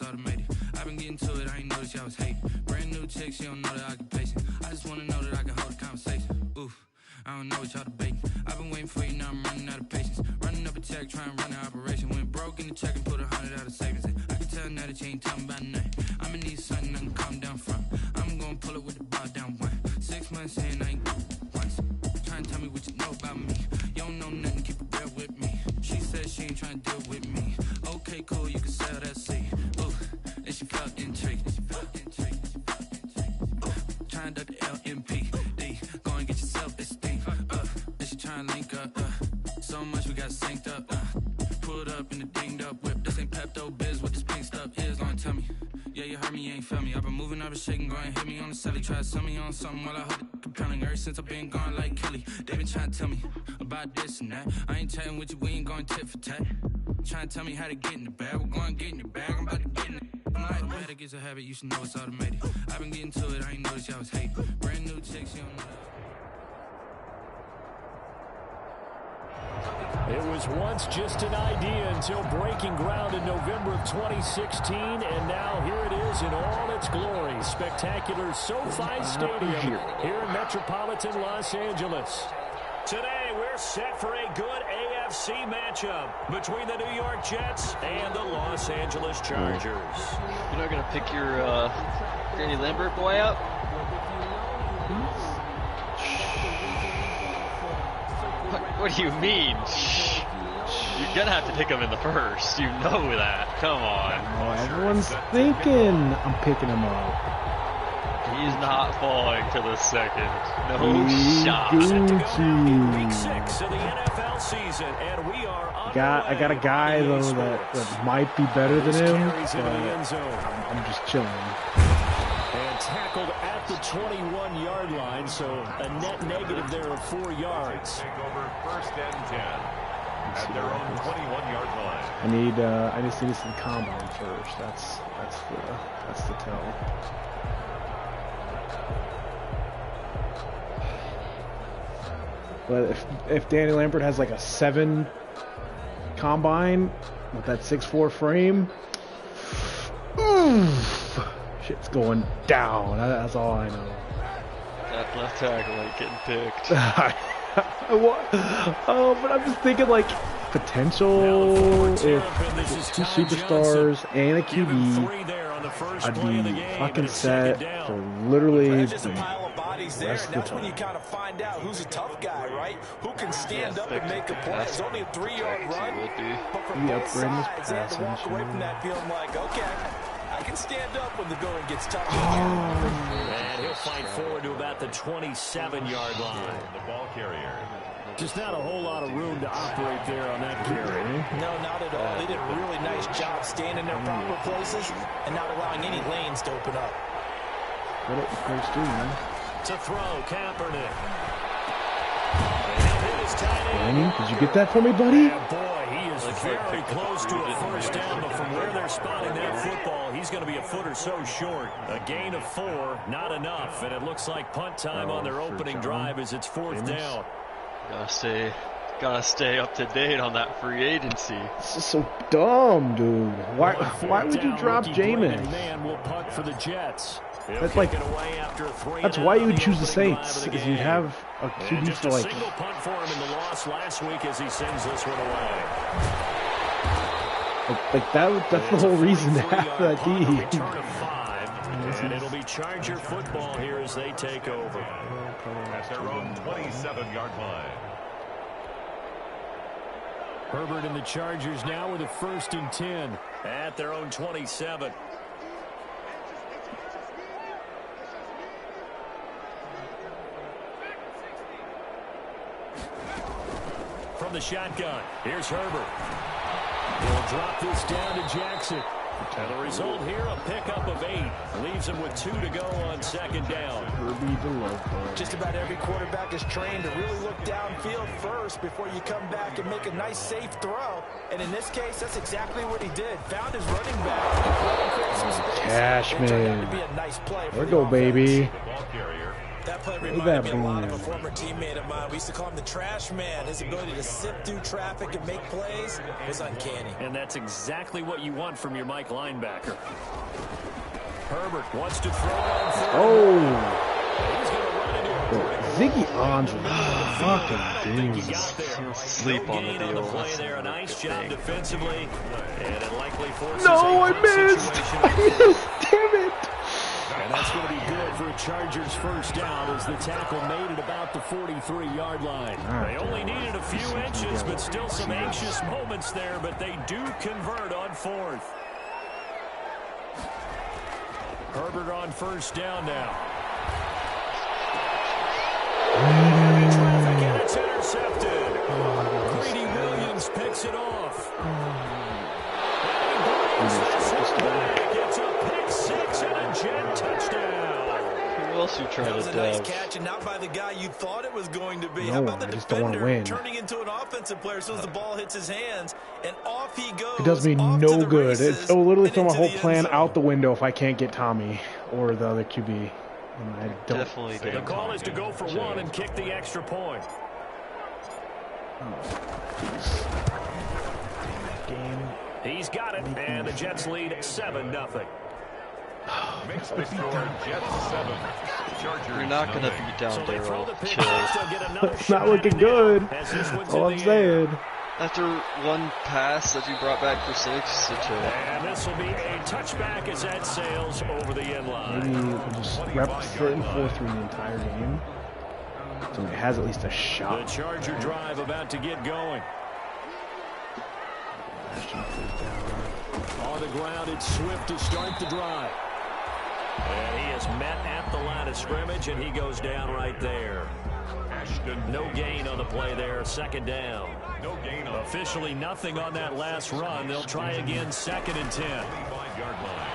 it's automated. I've been getting to it, I ain't noticed y'all was hating. Brand new chick, she don't know the occupation. I just wanna know that I can hold a conversation. Oof, I don't know what y'all debating. I've been waiting for you, now I'm running out of patience. Running up a check, trying to run an operation. Went broke in the check and put 100 out of savings in. I can tell now that you ain't talking about nothing. I'ma need something I can calm down from. I'm gonna pull it with the bar down one. 6 months in, I ain't once. Trying to tell me what you know about me. You don't know nothing, keep it real with me. She said she ain't trying to deal with me. Okay, cool, you can sell that seed. Ooh, and she felt intrigued. Trying to duck the LMP. Go and get yourself esteem. And she trying to link up. So much we got synced up. Pulled up in the dinged up whip. This ain't Pepto Biz, what this pink stuff is. Don't tell me. Yeah, you heard me, you ain't felt me. I've been moving, I've been shaking, go and hit me on the celly. Try to sell me on something while I hold it compelling. Ever since I've been gone like Kelly, they been trying to tell me about this and that. I ain't chatting with you, we ain't going tit for tat. Trying to tell me how to get in the bag. We're going to get in the bag, I'm about to get in it. I'm like, automatic is a habit, you should know it's automated. I've been getting to it, I ain't noticed y'all was hating. Brand new chick, she don't know that. It was once just an idea until breaking ground in November of 2016, and now here it is in all its glory. Spectacular SoFi Stadium here in metropolitan Los Angeles. Today we're set for a good AFC matchup between the New York Jets and the Los Angeles Chargers. You're not going to pick your Danny Lambert boy up? What do you mean? You're going to have to pick him in the first. You know that. Come on. Oh, everyone's thinking I'm picking him up. He's not falling to the second. No shot. Week 6 of the NFL season, and we are I got a guy though that might be better than him, but I'm just chilling. And tackled at the 21-yard line, so a net negative there of 4 yards. Take over first and 10 at their own 21-yard line. I just need to see the combine first. That's the tell. But if Danny Lambert has like a 7 combine with that 6'4" frame, oof, shit's going down. That's all I know. That left tackle ain't getting picked. But I'm just thinking like potential. If 2 superstars and a QB, I'd be fucking set for literally the rest of the That's when you time. kind of find out who's a tough guy, right? Who can stand up and make a play. It's only a 3-yard run, but for both sides, they have to walk away from that feeling like, okay, I can stand up when the going gets tough. And he'll fight forward to about the 27-yard line. The ball carrier. Just not a whole lot of room to operate there on that carry. No, not at all. They did a really nice job staying in their proper places and not allowing any lanes to open up. What up, Coach D, man? To throw, Kaepernick. Danny, did you get that for me, buddy? Yeah, boy, he is very close to a first down, but from where they're spotting that football, he's going to be a foot or so short. A gain of 4, not enough, and it looks like punt time on their opening drive as it's 4th down. Gotta stay up to date on that free agency. This is so dumb, dude. Why would you drop Jameis? Man will punt for the Jets. That's like, that's why you would choose the Saints, because you'd have a QB for like. Single punt for him in the loss last week as he sends this one away. Like that's the whole reason to have that D. Return of 5, and it'll be Charger football here as they take over. At their own 27-yard line. Herbert and the Chargers now with a 1st and 10 at their own 27. From the shotgun, here's Herbert. He'll drop this down to Jackson. And the result here, a pickup of 8. Leaves him with 2 to go on 2nd down. Just about every quarterback is trained to really look downfield first before you come back and make a nice, safe throw. And in this case, that's exactly what he did. Found his running back. Cashman. Nice play. There we go, baby. The ball carrier. That play reminded me a lot of a former teammate of mine. We used to call him the trash man. His ability to sift through traffic and make plays was uncanny. And that's exactly what you want from your Mike linebacker. Herbert wants to throw it on third. Oh! He's going to run into a Ziggy Ansah, fucking dude. Sleep on the deal. Play there. A nice job defensively. And it likely forces I missed! Damn it! And that's going to be good for a Chargers first down as the tackle made it about the 43-yard line. They only needed a few inches, but still some anxious moments there, but they do convert on fourth. Herbert on first down now. Traffic, and it's intercepted. Greedy Williams picks it off. It's a pick six and a Jet touchdown. Who else you trying to That was a nice catch, and not by the guy you thought it was going to be. No, How about the I just don't want to defender win. turning into an offensive player as soon as the ball hits his hands, and off he goes. It does me no good. It's literally throw my whole plan out the window if I can't get Tommy or the other QB. And I don't. Definitely. The call is to go for one and kick the extra point. Game. He's got it, and the Jets lead 7-0. Makes the score Jets 7. Chargers. You're not going to beat down Darryl. Chill. It's not looking good. That's all I'm saying. After one pass that you brought back for 6, so chill. And this will be a touchback as that sails over the end line. Maybe we'll just rep 3rd and 4th through the entire game. So it has at least a shot. The Charger drive about to get going. On the ground, it's Swift to start the drive. And he is met at the line of scrimmage, and he goes down right there. No gain on the play there, 2nd down. No gain on Officially nothing on that last run. They'll try again, 2nd and 10. 25-yard line.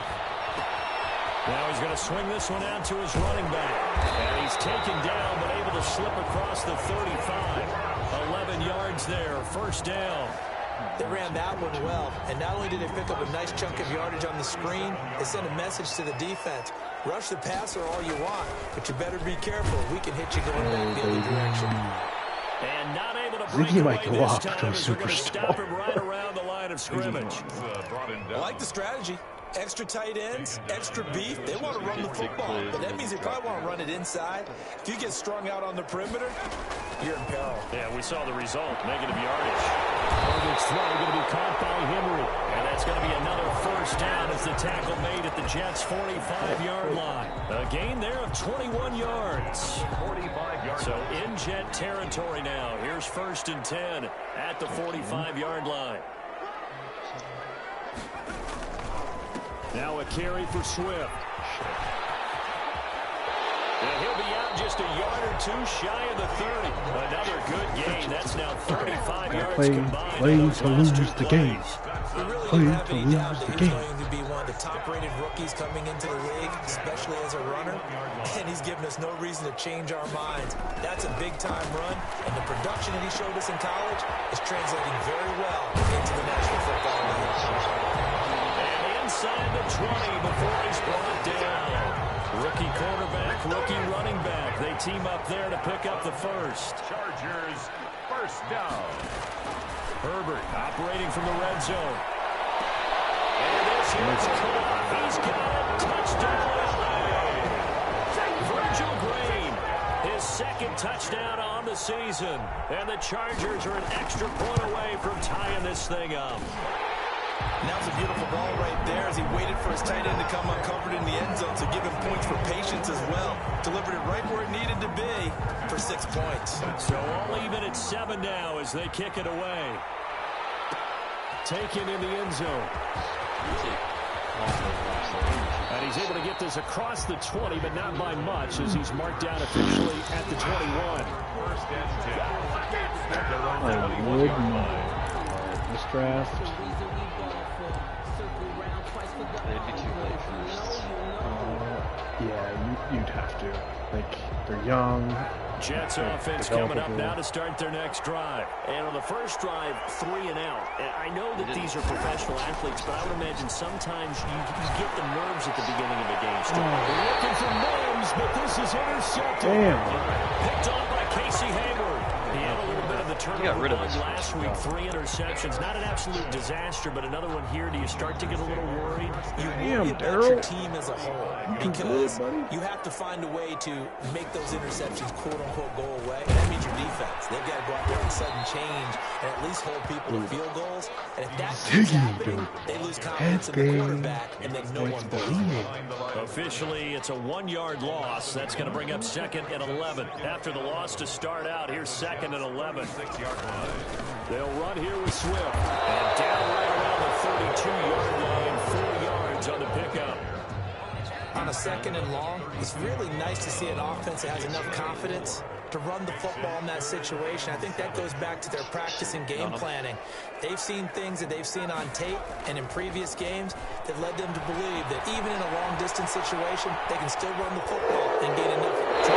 Now he's going to swing this one out to his running back. And he's taken down, but able to slip across the 35. 11 yards there, 1st down. They ran that one well, and not only did they pick up a nice chunk of yardage on the screen, they sent a message to the defense. Rush the passer all you want, but you better be careful. We can hit you going back the other direction. And not able to break Ziggy away might go this up time to a as they're going to stop superstar. him right around the line of scrimmage. I like the strategy. Extra tight ends, extra beef. They want to run the football, but that means they probably want to run it inside. If you get strung out on the perimeter, you're in peril. Yeah, we saw the result. Negative yardage. Herbert's throw going to be caught by Henry. And that's going to be another 1st down as the tackle made at the Jets' 45-yard line. A gain there of 21 yards. 45 yards. So in Jet territory now. Here's 1st and 10 at the 45-yard line. Now a carry for Swift. And he'll be out just a yard or two shy of the 30. Another good gain. That's now 35 yards combined. Play to lose the game. We really Play don't have to any lose doubt the that he's game. going to be one of the top-rated rookies coming into the league, especially as a runner. And he's given us no reason to change our minds. That's a big-time run, and the production that he showed us in college is translating very well into the National Football League. Inside the 20 before he's brought down. Rookie quarterback, rookie running back. They team up there to pick up the 1st. Chargers 1st down. Herbert operating from the red zone. And this here's caught. He's got it. Touchdown. Virgil Green, his 2nd touchdown on the season. And the Chargers are an extra point away from tying this thing up. And that was a beautiful ball right there as he waited for his tight end to come uncovered in the end zone, so give him points for patience as well. Delivered it right where it needed to be for 6 points. So all even at 7 now as they kick it away. Taken in the end zone. And he's able to get this across the 20, but not by much as he's marked down officially at the 21. 1st and 10. At their own Oh, 21-yard line. this draft. They'd be too late first. Yeah, you'd have to. Like, they're young. Jets offense coming up now to start their next drive. And on the first drive, 3 and out. And I know that these are professional athletes, but I would imagine sometimes you get the nerves at the beginning of a game. They're looking for Mims, but this is intercepted. Damn. Picked off by Casey Hayward. He had a little bit of the turnover last week. 3 interceptions. Not an absolute disaster, but another one here. Do you start to get a little worried? You worry about your team as a whole because you have to find a way to make those interceptions quote-unquote go away. That means your defense. They've got to go out there and sudden change and at least hold people to field goals. And if that keeps happening, they lose confidence in the quarterback, and then no one believes it. Officially, it's a 1-yard loss. That's going to bring up 2nd and 11. After the loss to start out, here's 2nd and 11. 6-yard line. They'll run here with Swift. And down right around the 32-yard line, 4 yards on the pickup. On a 2nd and long, it's really nice to see an offense that has enough confidence to run the football in that situation. I think that goes back to their practice and game planning. They've seen things that they've seen on tape and in previous games that led them to believe that even in a long-distance situation, they can still run the football and gain enough. To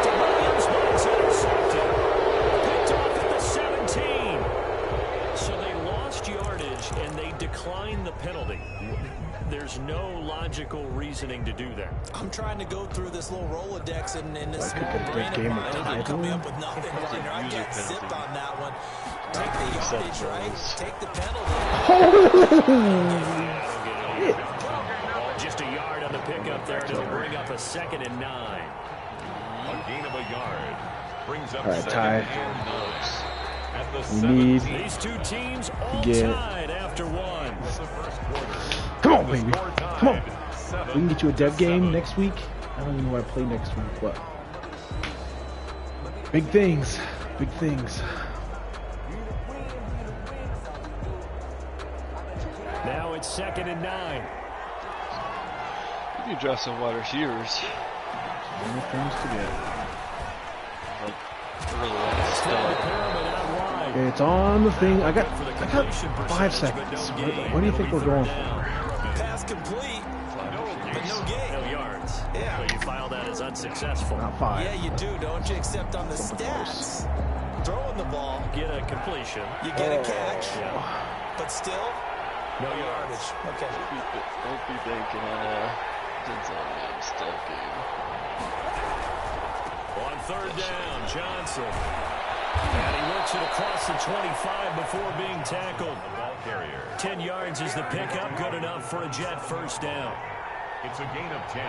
Williams, but it's intercepted. Picked off at the 17. So they lost yardage, and they declined the penalty. There's no logical reasoning to do that. I'm trying to go through this little Rolodex in this small brain of mine, and I'm coming up with nothing, Reiner. I get zipped on that one. Take the yardage, right? Take the penalty. Just a yard on the pickup there to bring up a 2nd and 9. A gain of a yard. Brings up all right, 2nd Ty. and 9. At the We 17. need These two teams all tied after 1. Come on, baby. Come on. We can get you a dev game next week. I don't even know what I play next week, but big things. Big things. Now it's 2nd and 9. You draft some wide receivers. Many things to get. Okay, it's on the thing. I got 5 seconds. What do you think we're going for? Pass complete, but no gain. No yards. Yeah. So you file that as unsuccessful. Not 5. Yeah, you do, don't you? Except on the stats. Throwing the ball, Get a completion. you get a catch, Yeah. but still, no yardage. Okay. Don't be banking on Denzel stuff game. On 3rd down, Johnson. And he works it across the 25 before being tackled. Ball carrier. 10 yards is the pickup. Good enough for a Jet first down. It's a gain of 10.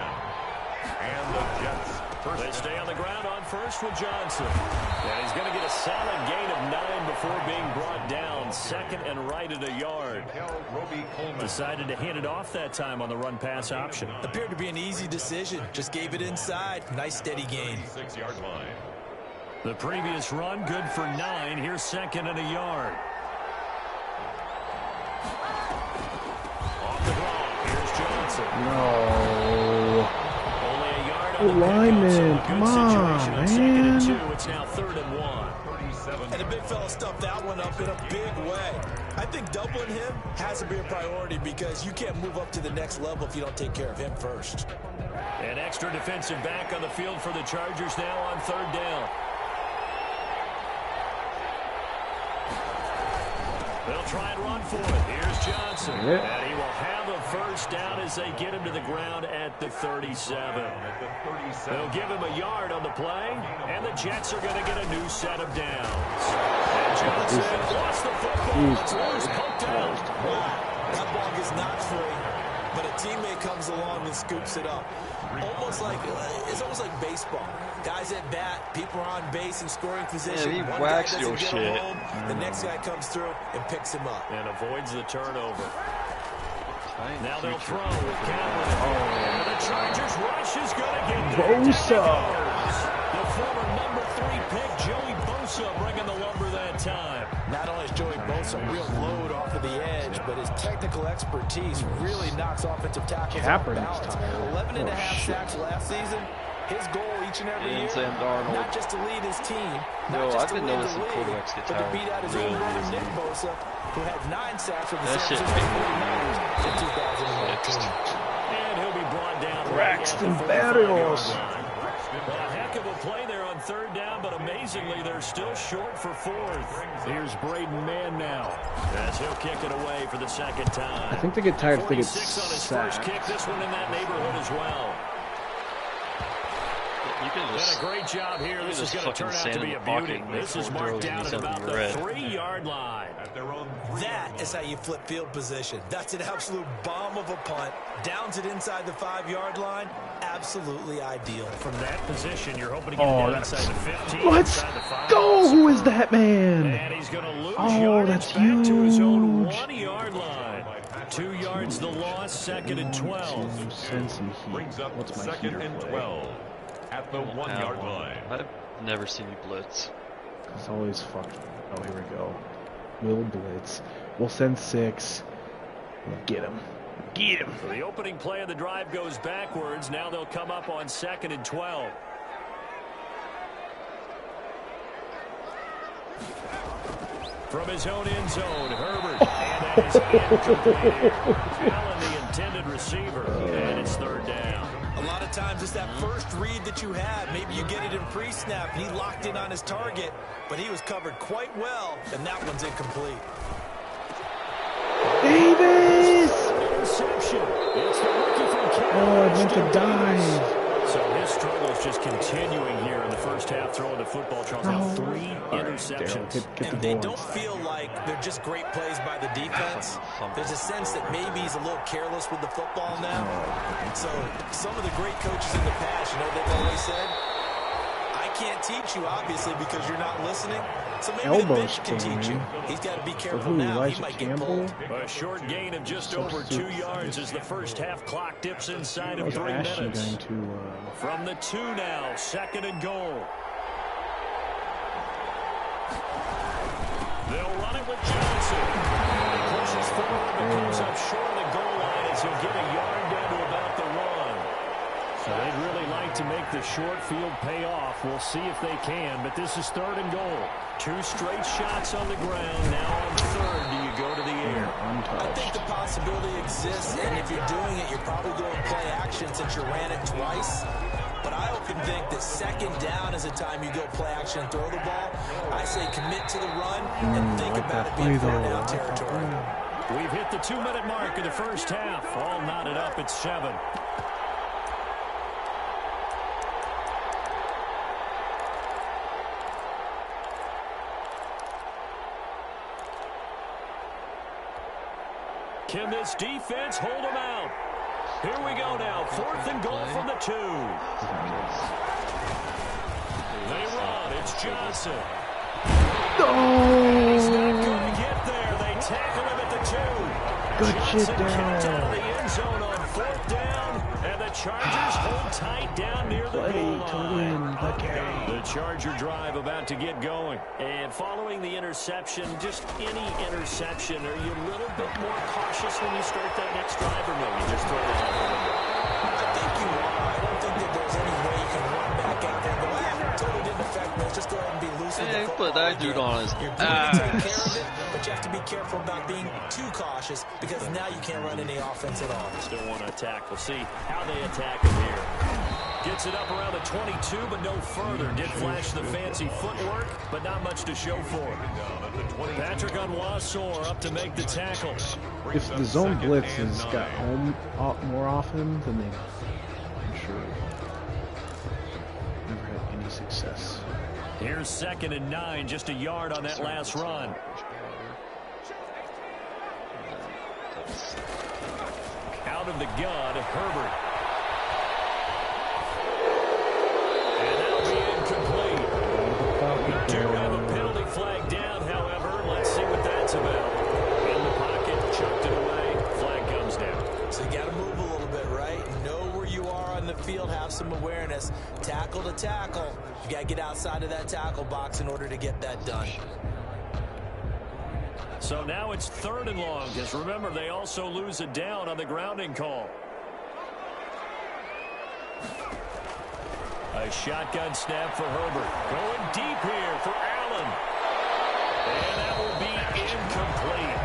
And the Jets They stay on the ground on first with Johnson. And he's going to get a solid gain of 9 before being brought down. 2nd and right at a yard. Decided to hand it off that time on the run-pass option. Appeared to be an easy decision. Just gave it inside. Nice steady gain. 6-yard line. The previous run, good for 9. Here's 2nd and a yard. Off the block. Here's Johnson. No. Only a yard on the lineman, pickup, so a come good on, situation on 2nd man. and 2. It's now 3rd and 1. And the big fella stuffed that one up in a big way. I think doubling him has to be a priority because you can't move up to the next level if you don't take care of him first. An extra defensive back on the field for the Chargers now on 3rd down. They'll try and run for it. Here's Johnson. Yeah. And he will have a first down as they get him to the ground at the 37. They'll give him a yard on the play, and the Jets are going to get a new set of downs. And Johnson lost the football. It's loose, poked out. That ball gets knocked free, but a teammate comes along and scoops it up. It's almost like baseball. Guys at bat, people are on base in scoring position. Yeah, he One whacks guy your doesn't get shit. him home, the next guy comes through and picks him up. And avoids the turnover. Now they'll throw with Cameron. And the Chargers rush is going to get Bosa. The former number 3 pick, Joey Bosa, bringing the lumber that time. Not only is Joey Bosa a real load off of the edge, but his technical expertise really knocks offensive tackles off balance. 11 and a half sacks last season. His goal each and every year, Sam Darnold. not just to lead his team, Yo, not just I've to been lead the noticing league, quarterbacks get but to tired beat out his really own brother easy. Nick Bosa, who had 9 sacks with the That San shit Francisco made me 49ers in 2019. And he'll be brought down Braxton right at the 45-yard Berrios. line. Well, a heck of a play there on third down, but amazingly, they're still short for fourth. Here's Braden Mann now, as he'll kick it away for the second time. I think they get tired if they get 46 on his sacked. first kick. This one in that neighborhood as well. You can just, did a great job here. This is going to turn out to be a beauty. This is marked down at about the 3-yard line. That is how you flip field position. That's an absolute bomb of a punt. Downs it inside the 5-yard line. Absolutely ideal. From that position, you're hoping to get it down inside the 15. Let's go! Who is that man? And he's going to lose yardage that's back huge. to his own 1-yard line. 2 yards the loss, 2nd and 12. Send some heat. Brings up What's my 2nd heater and play? 12 at the 1-yard line. I've never seen you blitz. It's always fucking. Oh, here we go. We'll blitz. We'll send 6. We'll get him. Get him. So the opening play of the drive goes backwards. Now they'll come up on 2nd and 12. From his own end zone, Herbert. And that is incomplete. Allen, the intended receiver. And it's 3rd down. A lot of times it's that first read that you have. Maybe you get it in pre-snap and he locked in on his target, but he was covered quite well, and that one's incomplete. Davis! Interception. It's the rookie from Cagin. Oh, I meant to dive. So his struggle is just continuing here in the first half, throwing the football. Charles now 3 interceptions. Get the And they ball. don't feel like they're just great plays by the defense. There's a sense that maybe he's a little careless with the football now. So some of the great coaches in the past, you know, they've always said, I can't teach you, obviously, because you're not listening. So maybe the bench can teach you. He's got to be careful now. He might get pulled. A short gain of just over 2 yards as the first half clock dips inside of How's 3 Ashton minutes. going to, From the 2 now, 2nd and goal. They'll run it with Johnson. Pushes forward but comes up short of the goal line as he'll get a yard down to about the 1. So they'd really like to make the short field pay off. We'll see if they can, but this is 3rd and goal. 2 straight shots on the ground. Now on 3rd, do you go to the air? I think the possibility exists, and if you're doing it, you're probably going play action since you ran it twice. But I often think that 2nd down is a time you go play action and throw the ball. I say commit to the run and think about it being 4th down territory. We've hit the 2-minute mark of the first half. All knotted up at 7. Can this defense hold them out? Here we go now. 4th and goal from the 2. They run. It's Johnson. He's not going to get there. They tackle him at the 2. Good shit Johnson down. kicked out of the end zone on 4th down. And the Chargers hold tight down near the goal line. The Charger drive about to get going. And following the interception, just any interception, are you a little bit more cautious when you start that next drive, or no? You just throw that out the window? I think you are. I don't think that there's any way you can run back out there and go, totally didn't affect me. Let's just go ahead and be loose with the football. Put that dude on his You're going to take care of it, but you have to be careful about being too cautious because now you can't run any offense at all. Still want to attack. We'll see how they attack him here. Gets it up around the 22, but no further. Did flash the fancy footwork, but not much to show for it. Patrick Onwuasor up to make the tackle. If the zone blitz has got home more often than they, I'm sure, never had any success. Here's 2nd and 9, just a yard on that last run. Out of the gun, Herbert. And that'll be incomplete. We do have a penalty flag down, however. Let's see what that's about. In the pocket, chucked it away. Flag comes down. So you got to move a little bit, right? Know where you are on the field, have some awareness. Tackle to tackle. You got to get outside of that tackle box in order to get that done. So now it's 3rd and long, because remember, they also lose a down on the grounding call. A shotgun snap for Herbert. Going deep here for Allen. And that will be incomplete.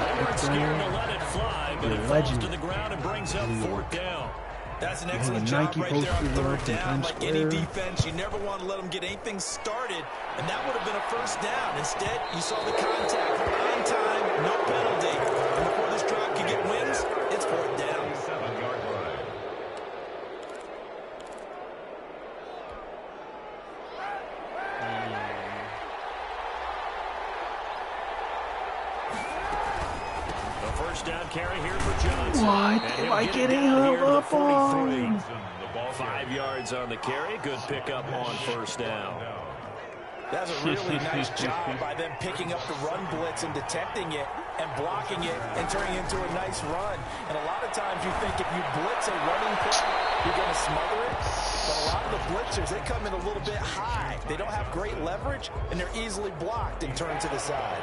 Herbert scared to let it fly, but it falls to the ground and brings up 4th down. That's an excellent job right there on third down. Like any defense, you never want to let them get anything started, and that would have been a first down. Instead, you saw the contact on time, no penalty. And before this drive could get wins, it's fourth down. 7-yard line. First down carry here for Johnson. What am I getting hung up on? 5 yards on the carry. Good pickup on first down. That's a really nice job by them picking up the run blitz and detecting it and blocking it and turning it into a nice run. And a lot of times you think if you blitz a running play, you're going to smother it. But a lot of the blitzers, they come in a little bit high. They don't have great leverage, and they're easily blocked and turned to the side.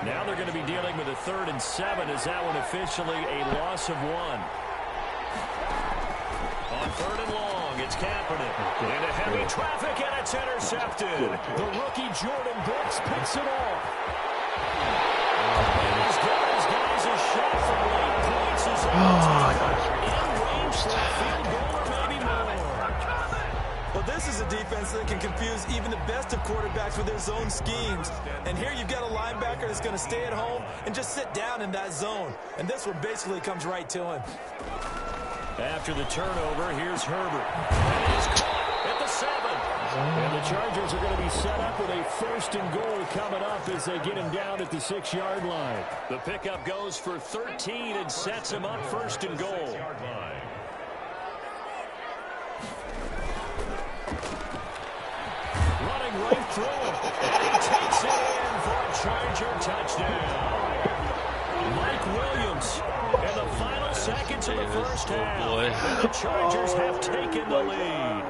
Now they're going to be dealing with a 3rd and 7. Is that one officially a loss of 1? On 3rd and long, it's Kaepernick. Into heavy traffic, and it's intercepted. The rookie Jordan Brooks picks it off. And as good as guys a shot from late points is in range for a field goal or maybe more. Well, this is a defense that can confuse even the best of quarterbacks with their zone schemes. And here you've got a linebacker that's going to stay at home and just sit down in that zone. And this one basically comes right to him. After the turnover, here's Herbert. And he's caught at the 7. And the Chargers are going to be set up with a 1st and goal coming up as they get him down at the 6-yard line. The pickup goes for 13 and sets him up 1st and goal. Running right through him. And he takes it in for a Charger touchdown. Mike Williams. In the final seconds of the first half, and the Chargers have taken the lead.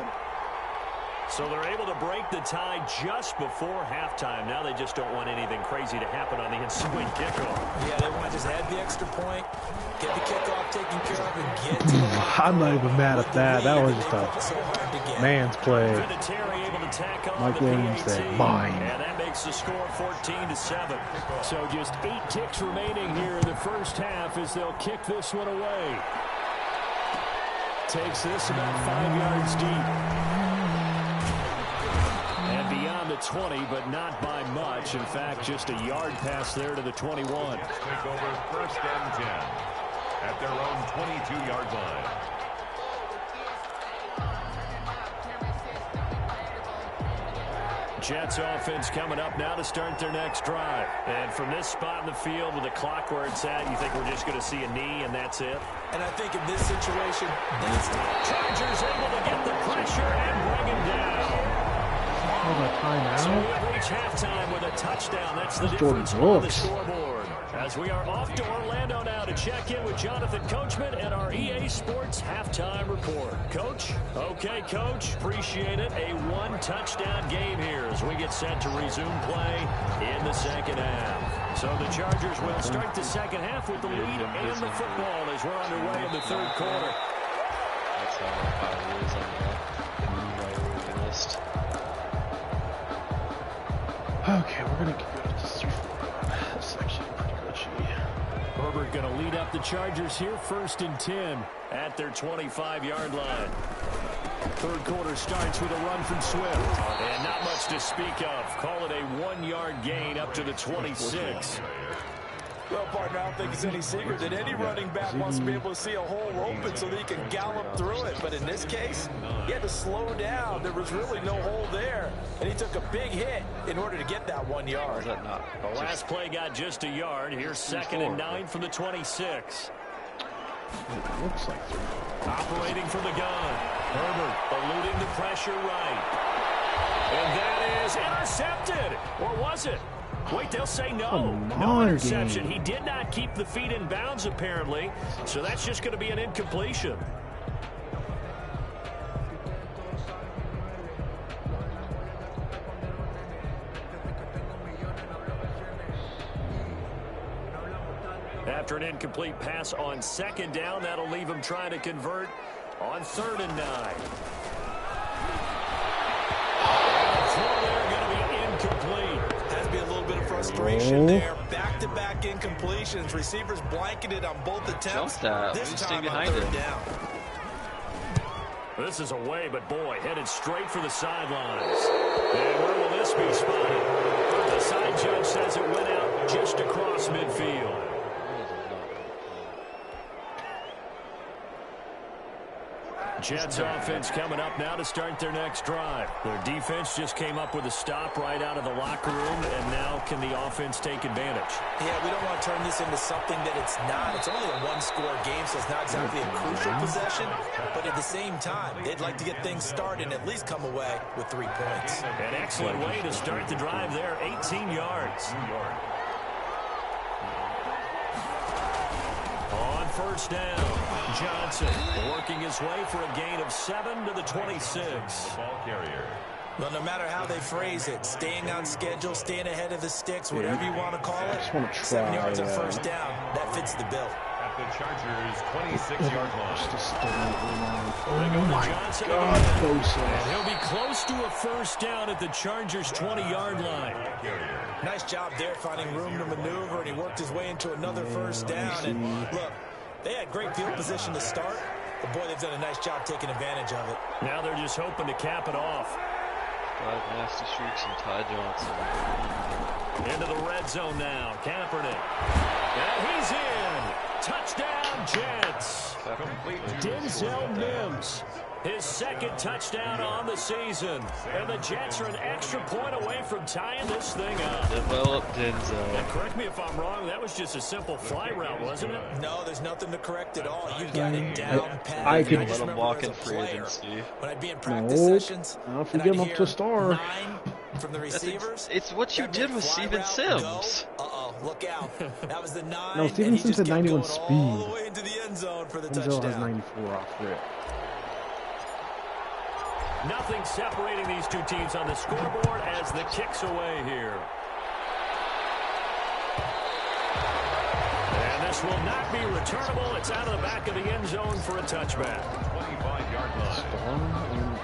So they're able to break the tie just before halftime. Now they just don't want anything crazy to happen on the ensuing kickoff. Yeah, they want to just add the extra point, get the kickoff taken care of, and get to the line. I'm not even mad at that. That was just a man's play. Mike Williams said, mine. And that makes the score 14-7. So just 8 ticks remaining here in the first half as they'll kick this one away. Takes this about 5 yards deep. And beyond the 20, but not by much. In fact, just a yard pass there to the 21. Take over 1st and 10 at their own 22-yard line. Jets offense coming up now to start their next drive. And from this spot in the field with the clock where it's at, you think we're just going to see a knee and that's it? And I think in this situation, that's the Chargers able to get the pressure and bring him down. So we reach halftime with a touchdown. That's the difference on the scoreboard. As we are off to Orlando now to check in with Jonathan Coachman and our EA Sports halftime report. Coach? Okay, Coach. Appreciate it. A 1-touchdown game here as we get set to resume play in the second half. So the Chargers will start the second half with the lead and the football as we're underway in the 3rd quarter. That's how it is on the list. Okay, we're going to go to this section pretty much. Herbert going to lead up the Chargers here, 1st and 10 at their 25-yard line. 3rd quarter starts with a run from Swift. And not much to speak of. Call it a 1-yard gain up to the 26. Well, partner, I don't think it's any secret that any running back wants to be able to see a hole open so that he can gallop through it. But in this case, he had to slow down. There was really no hole there. And he took a big hit in order to get that 1 yard. The last play got just a yard. Here's 2nd and 9 from the 26. It looks like 3. Operating from the gun. Herbert eluding the pressure right. And that is intercepted. Or was it? Wait, they'll say no. No interception. He did not keep the feet in bounds, apparently. So that's just going to be an incompletion. After an incomplete pass on 2nd down, that'll leave him trying to convert on 3rd and 9. They're going to be incomplete. Has to be a little bit of frustration there. Back-to-back incompletions. Receivers blanketed on both attempts. This time on 3rd down. This is away, but boy, headed straight for the sidelines. And where will this be spotted? The side judge says it went out just across midfield. Jets offense coming up now to start their next drive. Their defense just came up with a stop right out of the locker room, and now can the offense take advantage? Yeah, we don't want to turn this into something that it's not. It's only a one-score game, so it's not exactly a crucial possession. But at the same time, they'd like to get things started and at least come away with 3 points. An excellent way to start the drive there, 18 yards. On first down, Johnson working his way for a gain of 7 to the 26. Ball carrier. Well, no matter how they phrase it, staying on schedule, staying ahead of the sticks, whatever you want to call it, 7 yards on first down, that fits the bill. At the Chargers' 26-yard line. Oh my God, close. And he'll be close to a first down at the Chargers' 20-yard line. Nice job there finding room to maneuver, and he worked his way into another first down. And look, they had great field position to start, but boy, they've done a nice job taking advantage of it. Now they're just hoping to cap it off. 5 nasty streaks and Ty Johnson. Into the red zone now, Kaepernick. And he's in. Touchdown, Jets. Denzel Mims, his second touchdown on the season. And the Jets are an extra point away from tying this thing up. Develop Denzel. Now, correct me if I'm wrong, that was just a simple fly route, wasn't it? No, there's nothing to correct at all. You got it down pat. I could let him walk in free agency. When I'd be in practice sessions, I'll forget him up to a star. 9 from the receivers. It's what you did with Steven Sims. Uh-oh, look out. That was the 9. No, Steven Sims had 91 speed. All the way into the end zone for the touchdown. Has 94 off rip. Nothing separating these two teams on the scoreboard as the kick's away here. And this will not be returnable. It's out of the back of the end zone for a touchback. 25-yard line. Star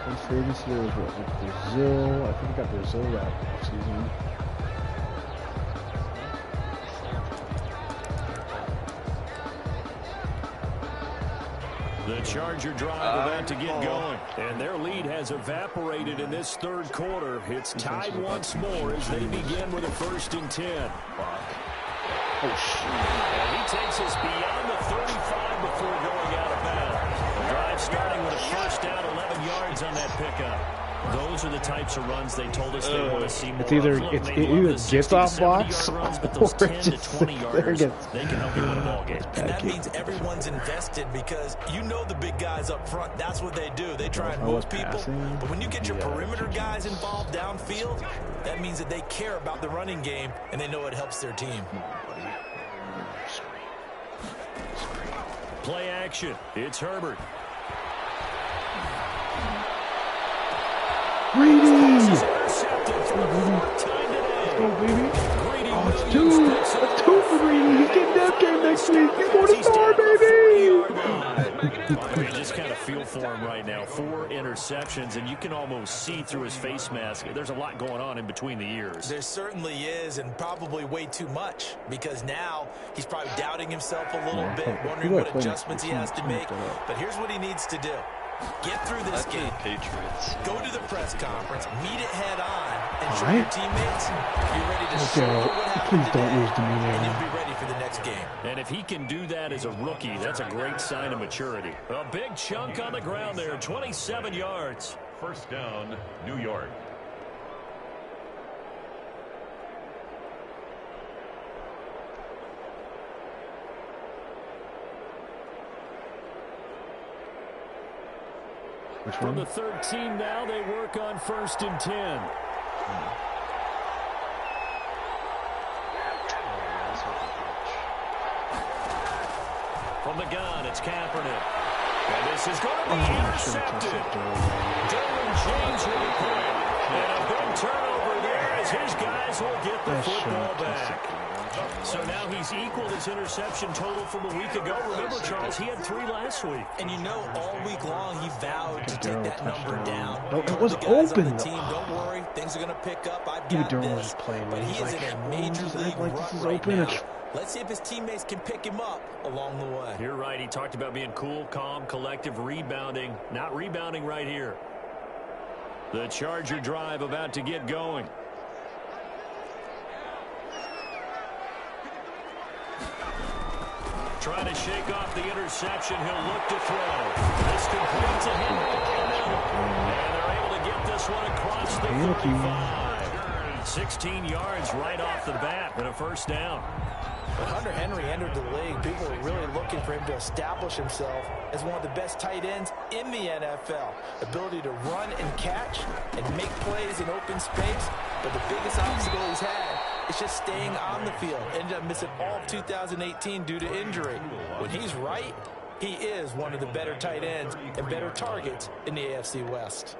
and free agency was what? Like Brazil. I think he got Brazil that season. The Charger drive about to get going, and their lead has evaporated in this third quarter. It's tied once more as they begin with a 1st and 10. Oh, shit. And he takes us beyond the 35 before going out of bounds. The drive starting with a first down, 11 yards on that pickup. Those are the types of runs they told us they want to see more. It's either gets off blocks runs, but or those 10 it's to 20 yarders, they can help you win a ball game. And that means everyone's invested because you know the big guys up front. That's what they do. They try and move people. But when you get your perimeter guys involved downfield, that means that they care about the running game and they know it helps their team. Play action. It's Herbert. Brady! Let's go, baby. Oh, it's 2. That's 2 for Brady. He's getting that game next week. He's going to star, baby! I mean, just kind of feel for him right now. 4 interceptions, and you can almost see through his face mask. There's a lot going on in between the ears. There certainly is, and probably way too much, because now he's probably doubting himself a little bit, wondering what adjustments he has to make. But here's what he needs to do. Get through this game. Patriots. Go to the press conference, meet it head on, and show your teammates you're ready to show what happened please don't lose demeanor. and you'll be ready for the next game. And if he can do that as a rookie, that's a great sign of maturity. A big chunk on the ground there, 27 yards. First down, New York. From the 13 now, they work on 1st and 10. From the gun, it's Kaepernick. And this is going to be intercepted. Derwin James really quick. And a big turnover there as his guys will get the football back. So now he's equaled his interception total from a week ago. Remember, Charles, he had 3 last week. And you know, all week long he vowed to take that number down. It was the guys open, on the team, don't worry, things are going to pick up. I've Dude, got Derwin was this. just playing. But he is in a major league like rut this is right open. now. Let's see if his teammates can pick him up along the way. You're right. He talked about being cool, calm, collective, rebounding. Not rebounding right here. The Charger drive about to get going. Trying to shake off the interception. He'll look to throw. This complete to Henry in the middle. And they're able to get this one across the 35. 16 yards right off the bat and a first down. When Hunter Henry entered the league, people were really looking for him to establish himself as one of the best tight ends in the NFL. Ability to run and catch and make plays in open space. But the biggest obstacle he's had is just staying on the field. Ended up missing all of 2018 due to injury. When he's right, he is one of the better tight ends and better targets in the AFC West.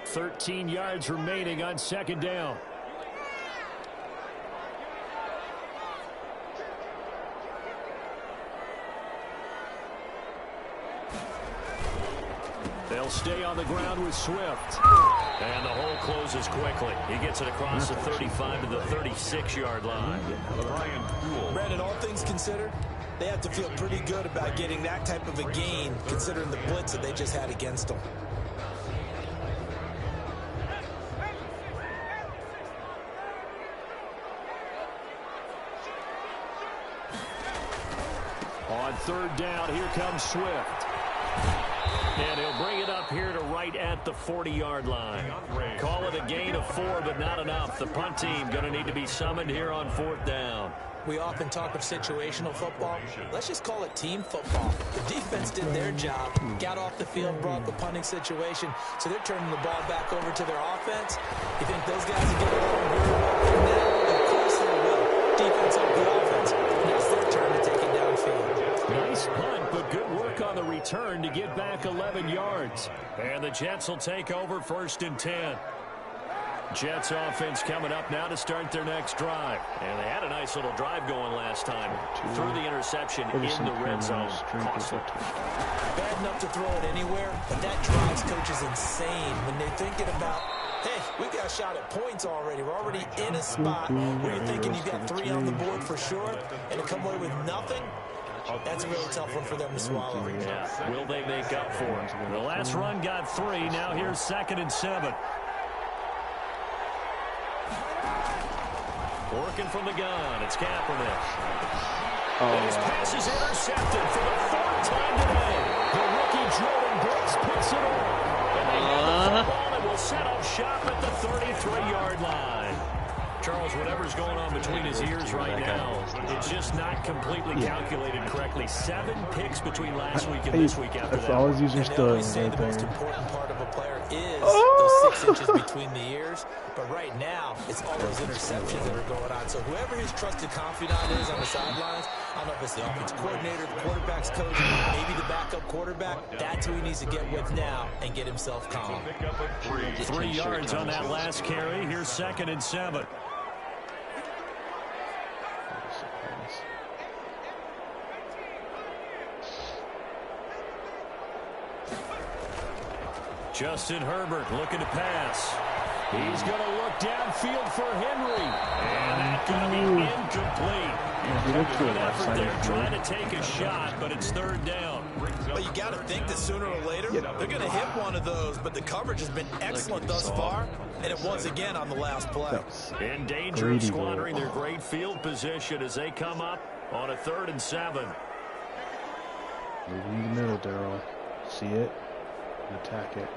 13 yards remaining on second down. They'll stay on the ground with Swift. And the hole closes quickly. He gets it across the 35 to the 36-yard line. Brandon, all things considered, they have to feel pretty good about getting that type of a gain, considering the blitz that they just had against them. On third down, here comes Swift. And he'll bring it up here to right at the 40-yard line. Call it a gain of 4, but not enough. The punt team going to need to be summoned here on fourth down. We often talk of situational football. Let's just call it team football. The defense did their job, got off the field, brought the punting situation, so they're turning the ball back over to their offense. You think those guys will get along very well from that? Of course they will. Defense up the offense. Now it's their turn to take it downfield. Nice punt, but good work on the return to get back 11 yards. And the Jets will take over first and 10. Jets offense coming up now to start their next drive. And they had a nice little drive going last time. Threw the interception in the red zone. Costly. Bad enough to throw it anywhere, but that drives coaches insane when they're thinking about, hey, we got a shot at points already. We're already in a spot where you're thinking you got 3 on the board for sure, and to come away with nothing, that's a really tough one for them to swallow. Yeah. Will they make up for it? The last run got 3. Now here's 2nd and 7. Working from the gun. It's Kaepernick. And his pass is intercepted for the 4th time today. The rookie Jordan Brooks puts it on. And they have the football and will set up shop at the 33-yard line. Charles, whatever's going on between his ears right now, it's just not completely calculated correctly. 7 picks between last week and this week after that. Always use your the most important part of a player is those 6 inches between the ears. But right now, it's all those interceptions that are going on. So whoever his trusted confidant is on the sidelines, I don't know if it's the offensive coordinator, the quarterback's coach, maybe the backup quarterback, that's who he needs to get with now and get himself calm. 3 yards on that last carry. Here's 2nd and 7. Justin Herbert looking to pass. He's going to look downfield for Henry. And that's going to be incomplete. Good effort there trying to take a shot, but it's 3rd down. But you got to think that sooner or later, they're going to hit one of those, but the coverage has been excellent thus far, and it was again on the last play. In danger of squandering their great field position as they come up on a 3rd and 7. Moving in the middle, Darryl. See it and attack it.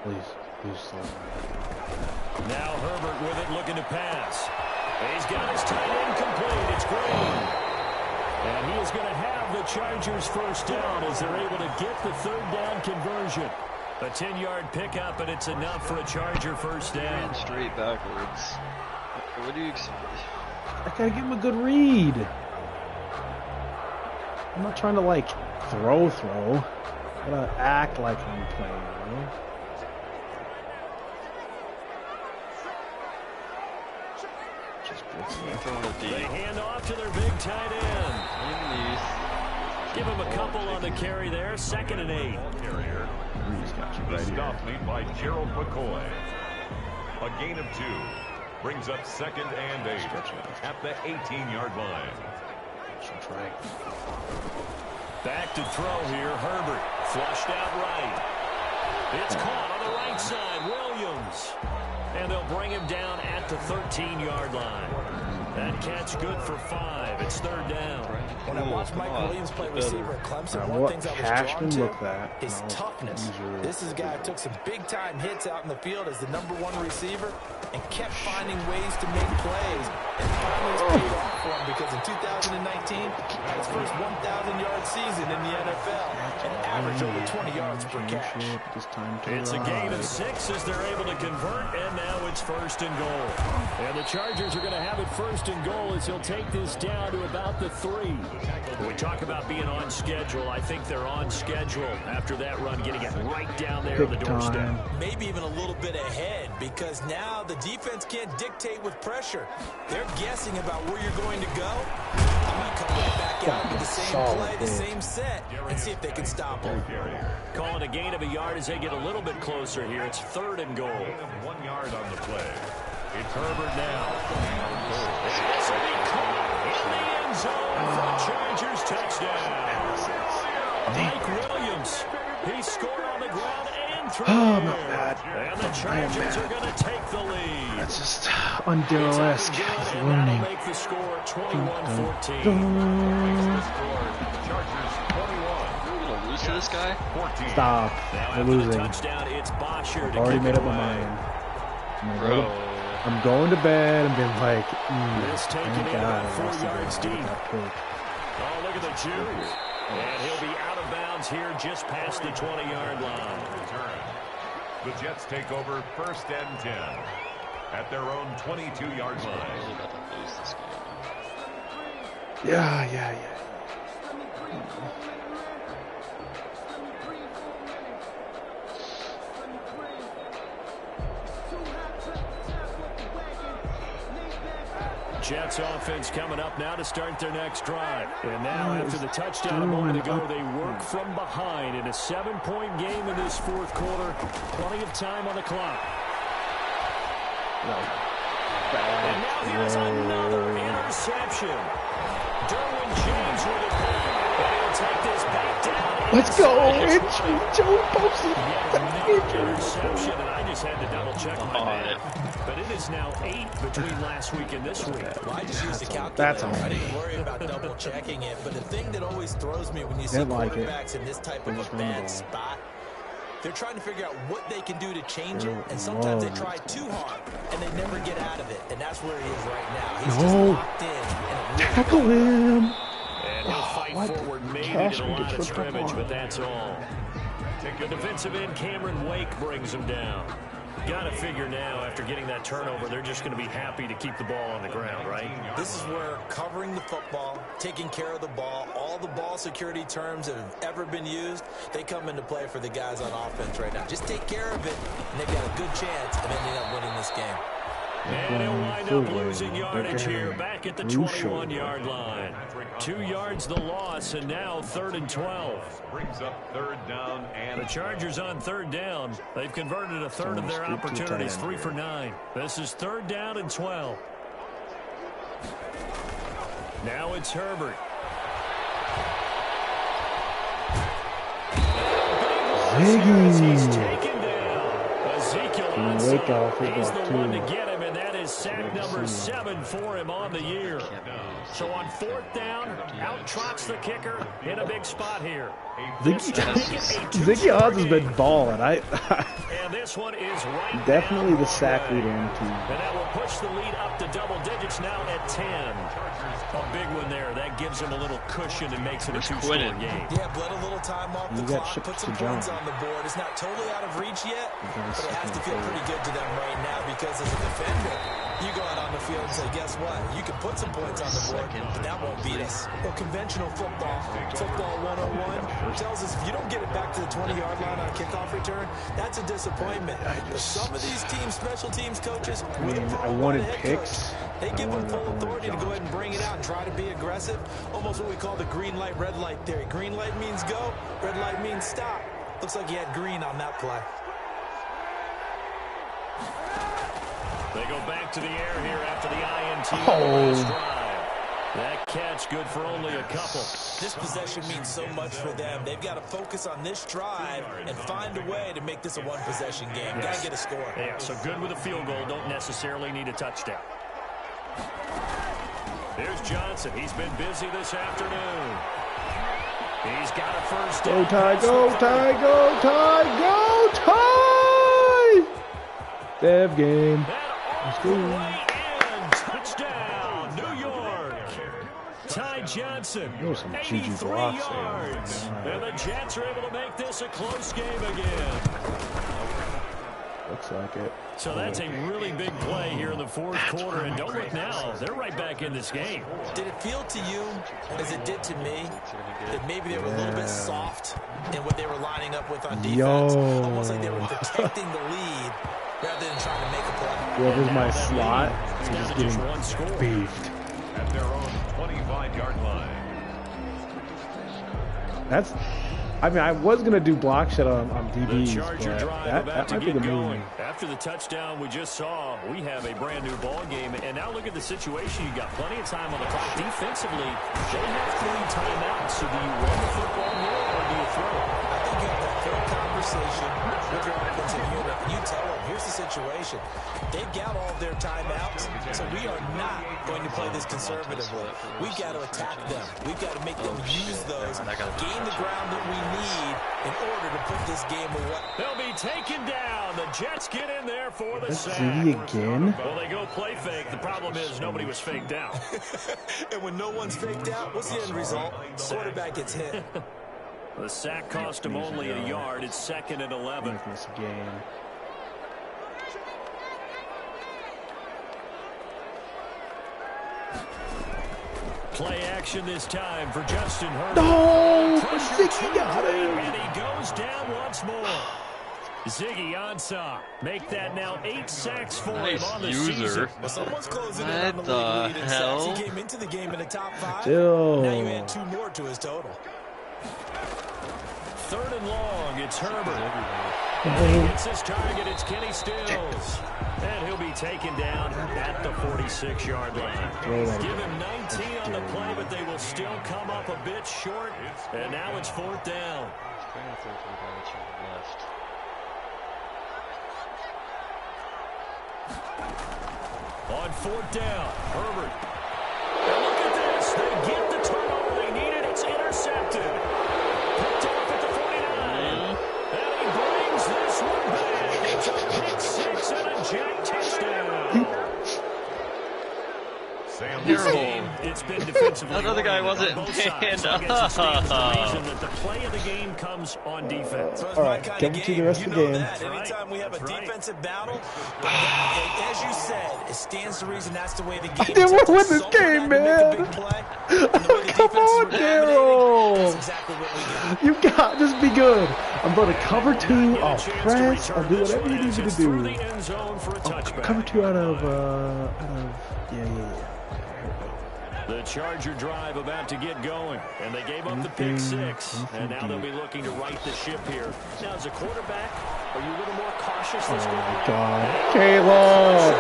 Please slow down. Now Herbert with it, looking to pass. He's got his tight end complete. It's Green. And he is going to have the Chargers first down as they're able to get the 3rd down conversion. A 10-yard pickup, and it's enough for a Charger first down. Straight backwards. What do you expect? I got to give him a good read. I'm not trying to, like, throw. I got to act like I'm playing, you know? They hand off to their big tight end. Give him a couple on the carry there. 2nd and 8. The stop made by Gerald McCoy. A gain of 2 brings up 2nd and 8 at the 18-yard line. Back to throw here. Herbert flushed out right. It's caught on the right side. Williams. And they'll bring him down at the 13-yard line. That catch good for 5. It's 3rd down. When I watched Mike Williams play receiver at Clemson, one of the things I was drawn to, his toughness. This is a guy who took some big-time hits out in the field as the #1 receiver and kept finding ways to make plays. And finally it's paid off for him because in 2019, had his first 1,000-yard season in the NFL and averaged over 20 yards per catch. It's a gain of 6 as they're able to convert, and now it's 1st and goal. And the Chargers are going to have it 1st and goal as he'll take this down to about the 3. When we talk about being on schedule, I think they're on schedule after that run, getting it right down there on the doorstep. Maybe even a little bit ahead because now the defense can't dictate with pressure. They're guessing about where you're going to go. I might come right back out with the same play, the same set, and see if they can stop him. Calling a gain of a yard as they get a little bit closer here. It's 3rd and goal. 1 yard on the play. It's Herbert now. This will be caught in the end zone for a Chargers touchdown. Mike Williams, he scored on the ground and through Oh, not bad. And the Chargers are going to take the lead. That's just Undero-esque. He's learning. Make the score 21-14. We're going to lose to this guy? Stop. We're losing. Touchdown, it's Bosher. I've already made up my mind. I'm going to bed and being like, thank God I lost that pick. Oh, look at the juice. And he'll be out of bounds here just past the 20-yard line. The Jets take over 1st and 10 at their own 22-yard line. Yeah. Jets offense coming up now to start their next drive. And now after the touchdown a moment ago, they work from behind in a 7-point game in this 4th quarter. Plenty of time on the clock. And now here's another interception. Derwin James with it back. And he'll take this back down. Let's go. It's Joe Posey. Interception, and I just had to double-check my man. But it is now 8 between last week and this week. Well, I just used the calculator. I didn't worry about double-checking it. But the thing that always throws me when you see quarterbacks in this type of a bad spot, they're trying to figure out what they can do to change it, and sometimes they try too hard, and they never get out of it. And that's where he is right now. He's just locked in. Tackle him. And he'll fight forward, maybe to the line of scrimmage, but that's all. The defensive end, Cameron Wake, brings him down. Got to figure now, after getting that turnover, they're just going to be happy to keep the ball on the ground, right? This is where covering the football, taking care of the ball, all the ball security terms that have ever been used, they come into play for the guys on offense right now. Just take care of it, and they've got a good chance of ending up winning this game. And he'll wind up losing yardage here back at the 21-yard line. 2 yards the loss, and now 3rd and 12. Brings up 3rd down and the Chargers on 3rd down. They've converted a third of their opportunities, 3 for 9. This is 3rd down and 12. Now it's Herbert. He's taken down. Ezekiel Ansah, he's the one to get him, and that is sack number 7 for him on the year. So on 4th down, out trots the kicker in a big spot here. Ziggy Odds has been balling. And this one is right definitely the sack leader in the team. And that will push the lead up to double digits now at 10. A big one there. That gives him a little cushion and makes it a 2-score game. Yeah, bled a little time off the clock, put some points on the board. It's not totally out of reach yet, but it has to feel pretty good to them right now because as a defender, you go out on the field and say, guess what? You can put some points on the board, but that won't beat us. Well, conventional football 101, tells us if you don't get it back to the 20-yard line on a kickoff return, that's a disappointment. But some of these teams, special teams coaches, I wanted picks. They give them full authority to go ahead and bring it out and try to be aggressive. Almost what we call the green light, red light theory. Green light means go, red light means stop. Looks like he had green on that play. They go back to the air here after the INT. That catch good for only a couple. This possession means so much for them. They've got to focus on this drive and find a way to make this a one-possession game. Got to get a score. Yeah, so good with a field goal. Don't necessarily need a touchdown. There's Johnson. He's been busy this afternoon. He's got a first down. Go, Ty, go, Ty, go, Ty, go, Ty! Dev game. Let's go. Touchdown, New York. Ty Johnson, There was some 83 GG blocks yards. there. And the Jets are able to make this a close game again. Looks like it. So that's a really big play here in the fourth quarter. And don't look now, they're right back in this game. Did it feel to you, as it did to me, that maybe they were a little bit soft in what they were lining up with on defense? Almost like they were protecting the lead rather than trying to make a play. Whoever's my slot is just getting beefed. At their own 25-yard line. That's, I mean, I was going to do block shot on DBs, Charger drive that might be the move. After the touchdown we just saw, we have a brand new ball game. And now look at the situation. You got plenty of time on the clock. Defensively, they have 3 timeouts. So do you run the football here or do you throw it? I think you have that fair conversation with your offensive unit. You tell them, here's the situation. They've got all of their timeouts, so we are not going to play this conservatively. We've got to attack them. We've got to make them use those, gain the ground that we need in order to put this game away. They'll be taken down. The Jets get in there for the sack. CD again? Well, they go play fake. The problem is nobody was faked out. And when no one's faked out, what's the end result? The quarterback gets hit. The sack cost him only a yard. It's 2nd and 11. This game. Play action this time for Justin Herbert. No! Ziggy got him! And he goes down once more. Ziggy Ansah. Make that now 8 sacks for him on the season. Well, someone's closing in on the league in sacks. He came into the game in the top 5. Still. Now you add 2 more to his total. 3rd and long. It's Herbert. He hits his target. It's Kenny Stills. And he'll be taken down at the 46-yard line. Give him 19 on the play, but they will still come up a bit short. And now it's 4th down. On 4th down, Herbert. And look at this. They get the turnover they needed. It's intercepted. Picked off at the 49. And he brings this one back. It's a pick 6 and a Jack touchdown. It's been defensively. That other guy wasn't panned up. The reason that the play of the game comes on defense. All right, get to the rest of the game. Anytime we have a defensive battle, as you said, it stands to reason that's the way the game. They won't win this game, man. Come on, Daryl. You got just be good. I'm going to cover 2. I'll press. I'll do whatever you need me to do. Cover 2 out of yeah. The Charger drive about to get going, and they gave up the pick 6, and now they'll be looking to right the ship here. Now, as a quarterback, are you a little more cautious this Oh, game? my God. Caleb!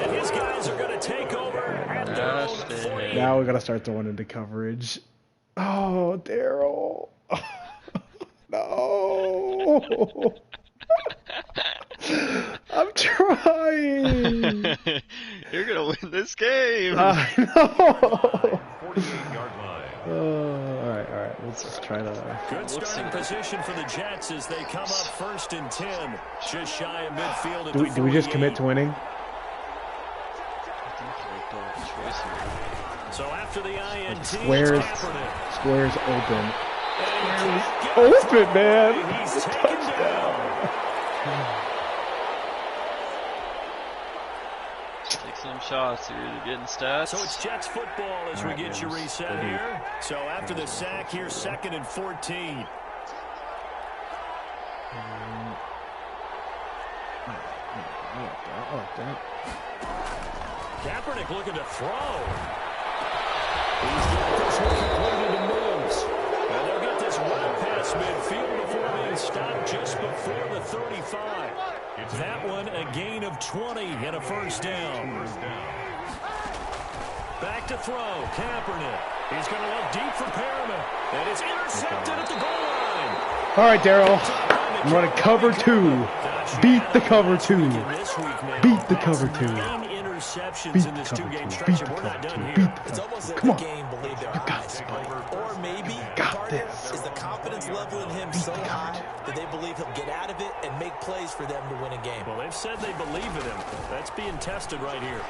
And his guys are going to take over at their own 40. Now we got to start throwing into coverage. Oh, Daryl. No. I'm trying. You're going to win this game. I know. 48-yard line. All right. Let's just try to. Good starting position for the Jets as they come up 1st and 10. Just shy of midfield at Do we just commit to winning? So after the INT, Square's open. Open, man. He's It's a taken touchdown. down. Take some shots here to get in stats. So it's Jets football as we get you reset here. So after the sack, here's 2nd and 14. I like that. Kaepernick looking to throw. He's got this one completed to Mills. And they'll get this well past midfield before being stopped just before the 35. That one a gain of 20 and a first down. Back to throw. Kaepernick. He's going to look deep for Perriman. And it's intercepted at the goal line. All right, Daryl. I'm running cover 2. Beat the cover 2. Beat the cover 2. Beat the cover 2. Beat the cover 2. Beat the cover 2. Come on. You got this, buddy. Or maybe got this. Is the confidence level in him so high that they believe he'll get out of it and make plays for them to win a game? Well, they've said they believe in him. That's being tested right here.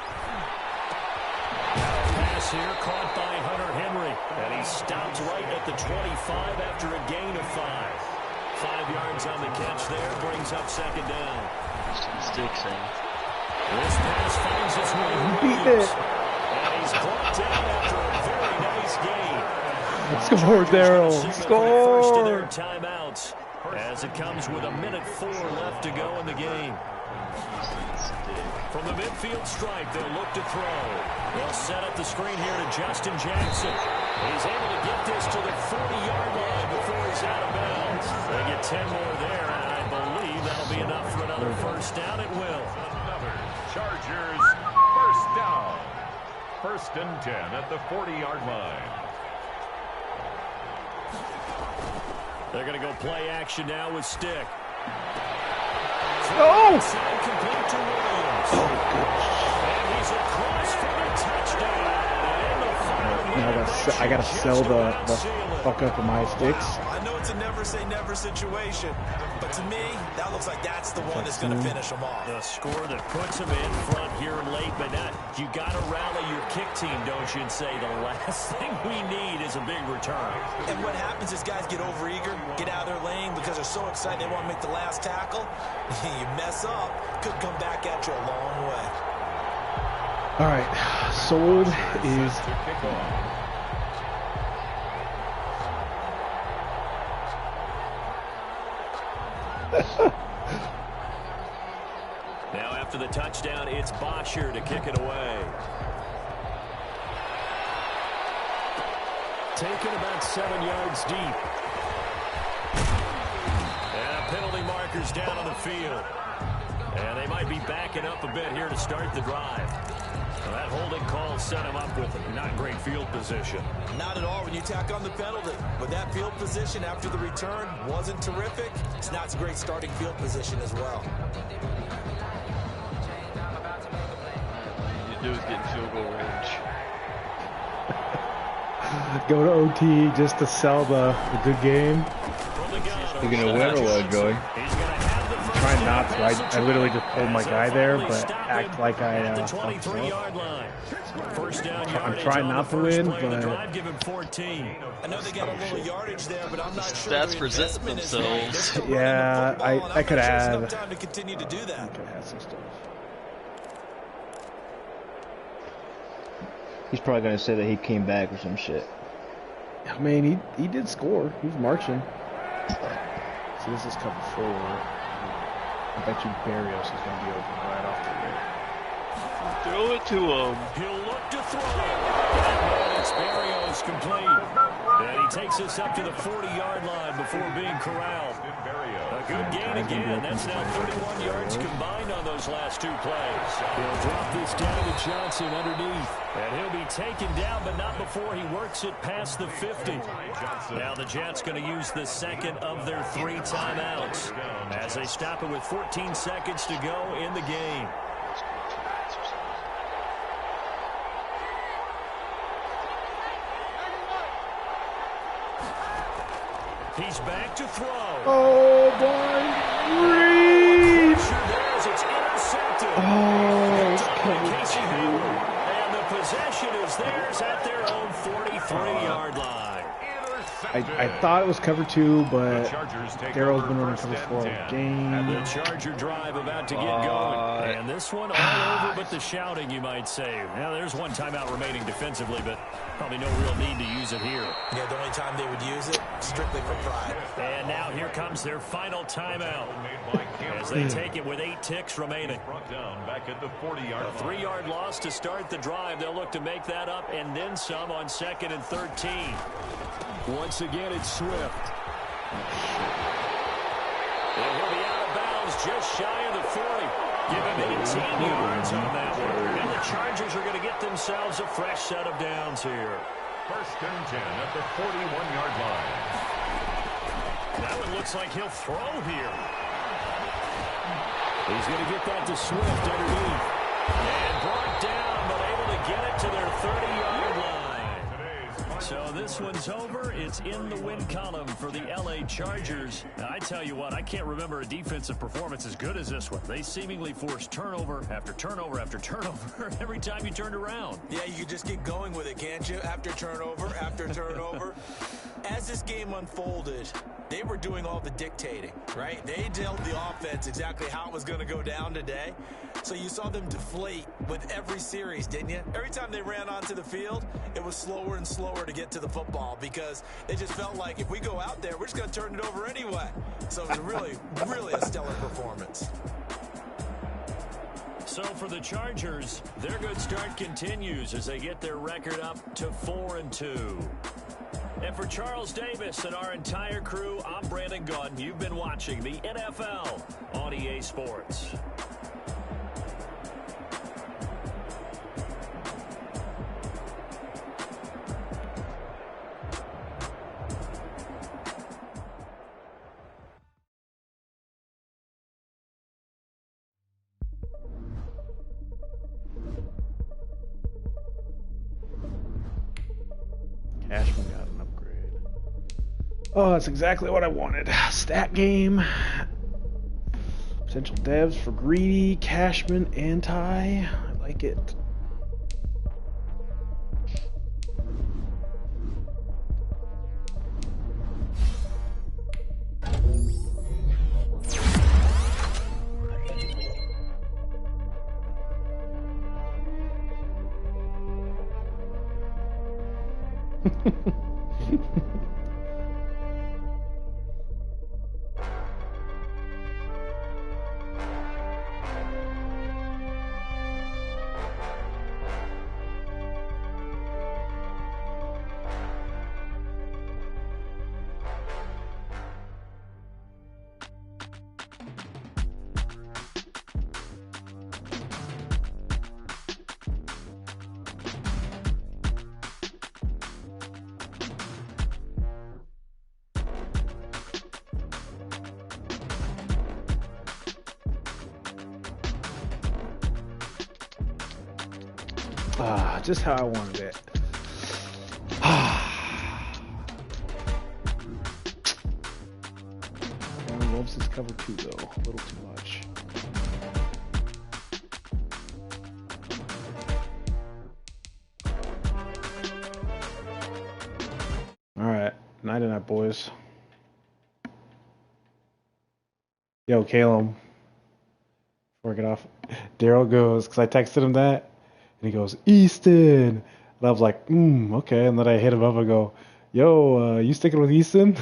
Pass here caught by Hunter Henry. And he stopped right at the 25 after a gain of 5. 5 yards on the catch there, brings up 2nd down. Sticks in. This pass finds its way to Williams. And he's brought down after a very nice gain. Score, Daryl. Score. First of their timeouts as it comes with 1:04 left to go in the game. From the midfield stripe, they'll look to throw. They'll set up the screen here to Justin Jackson. He's able to get this to the 40-yard line before he's out of bounds. They get 10 more there, and I believe that'll be enough for another first down. It will. Another Chargers first down. 1st and 10 at the 40-yard line. They're going to go play action now with Stick. Oh! Complete to Williams. And he's across for the touchdown. Now I gotta sell the fuck up of my sticks. I know it's a never say never situation, but to me, that looks like that's the one that's going to finish them off. The score that puts them in front here late, but you got to rally your kick team, don't you, and say the last thing we need is a big return. And what happens is guys get overeager, get out of their lane because they're so excited they want to make the last tackle. You mess up, could come back at you a long way. All right, sold is now after the touchdown, it's Bosher to kick it away. Taken about 7 yards deep. And penalty markers down on the field. And they might be backing up a bit here to start the drive. Well, that holding call set him up with not great field position. Not at all when you tack on the penalty. But that field position after the return wasn't terrific. It's not a great starting field position as well. All you do is get in field goal range. go to OT just to sell the good game. You're gonna win or what, Joey? I'm trying not to. I literally just pulled my guy there, but act like I I'm trying not to win, but I know they got a little yardage there, but I'm not sure. Stats present themselves. Yeah, I could have time to continue to do that. some stuff. He's probably gonna say that he came back or some shit. I mean, he did score. He was marching. So this is cover 4. I bet you Barrios is going to be open right off the rip. Throw it to him. He'll look to throw. And it's Barrios complete. And he takes us up to the 40-yard line before being corralled. A good gain again. That's now 31 yards combined on those last 2 plays. He'll drop this down to Johnson underneath. And he'll be taken down, but not before he works it past the 50. Now the Jets going to use the second of their 3 timeouts as they stop it with 14 seconds to go in the game. He's back to throw. Oh, blind read! It's intercepted. Oh, it's Casey and the possession is theirs at their own 43-yard line. I thought it was cover 2, but Daryl's been running cover 4 all game. The Charger drive about to get going. And this one all over but the shouting, you might say. Now, there's one timeout remaining defensively, but probably no real need to use it here. Yeah, the only time they would use it, strictly for pride. And now here comes their final timeout as they take it with 8 ticks remaining. Back at the 40-yard A 3-yard loss to start the drive. They'll look to make that up and then some on 2nd and 13. Once again, it's Swift. And he'll be out of bounds just shy of the 40. Give him 18 yards on that one. And the Chargers are going to get themselves a fresh set of downs here. 1st and 10 at the 41-yard line. That one looks like he'll throw here. He's going to get that to Swift underneath. And brought down, but able to get it to their 30-yard line. So this one's over. It's in the win column for the L.A. Chargers. Now, I tell you what, I can't remember a defensive performance as good as this one. They seemingly forced turnover after turnover after turnover every time you turned around. Yeah, you could just get going with it, can't you? After turnover. As this game unfolded, they were doing all the dictating, right? They told the offense exactly how it was going to go down today. So you saw them deflate with every series, didn't you? Every time they ran onto the field, it was slower and slower to get to the football because they just felt like if we go out there, we're just going to turn it over anyway. So it was really, really a stellar performance. So for the Chargers, their good start continues as they get their record up to 4-2. And for Charles Davis and our entire crew, I'm Brandon Gunn. You've been watching the NFL on EA Sports. Cashman got an upgrade. Oh, that's exactly what I wanted. Stat game. Potential devs for Greedy, Cashman, Anti. I like it. Just how I wanted it. Aaron loves his cover 2 though, a little too much. Alright, night and night, boys. Yo, Caleb. Before I get off, Daryl goes, because I texted him that. And he goes, Easton. And I was like, okay. And then I hit him up and go, yo, you sticking with Easton?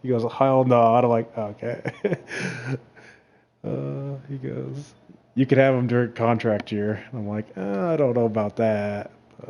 He goes, hell no. And I'm like, okay. He goes, you could have him during contract year. And I'm like, I don't know about that.